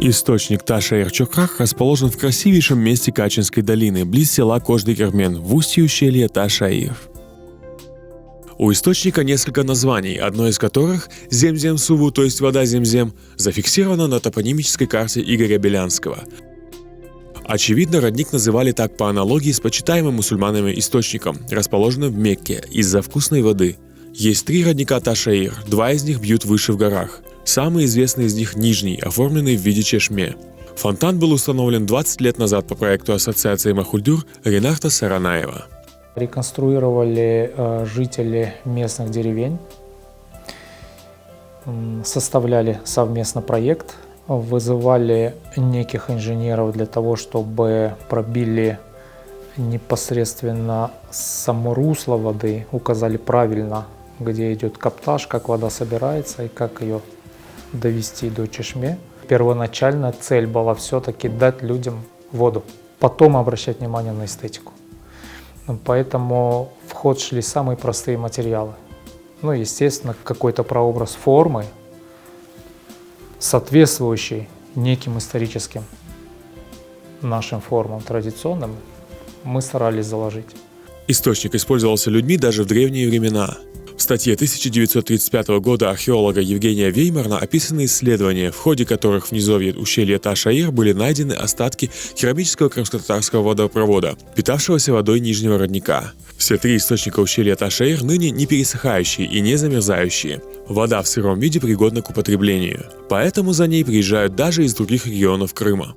Источник Таша-Эр-Чокрах расположен в красивейшем месте Качинской долины, близ села Кожды-Кермен, в устье ущелья Таша-Ир. У источника несколько названий, одно из которых – Земзем-Суву, то есть вода Земзем, зафиксировано на топонимической карте Игоря Белянского. Очевидно, родник называли так по аналогии с почитаемым мусульманами источником, расположенным в Мекке, из-за вкусной воды. Есть 3 родника Таша-Ир, 2 из них бьют выше в горах. Самый известный из них нижний, оформленный в виде чешме. Фонтан был установлен 20 лет назад по проекту Ассоциации Махульдур Ренарта Саранаева. Реконструировали жители местных деревень, составляли совместно проект, вызывали неких инженеров для того, чтобы пробили непосредственно само русло воды, указали правильно, где идет каптаж, как вода собирается и как ее довести до чешме. Первоначально цель была все-таки дать людям воду, потом обращать внимание на эстетику. Поэтому в ход шли самые простые материалы. Ну, естественно, какой-то прообраз формы, соответствующий неким историческим нашим формам традиционным, мы старались заложить. Источник использовался людьми даже в древние времена. В статье 1935 года археолога Евгения Веймарна описаны исследования, в ходе которых в низовье ущелья Таша-Ир были найдены остатки керамического крымско-татарского водопровода, питавшегося водой нижнего родника. Все 3 источника ущелья Таша-Ир ныне не пересыхающие и не замерзающие. Вода в сыром виде пригодна к употреблению. Поэтому за ней приезжают даже из других регионов Крыма.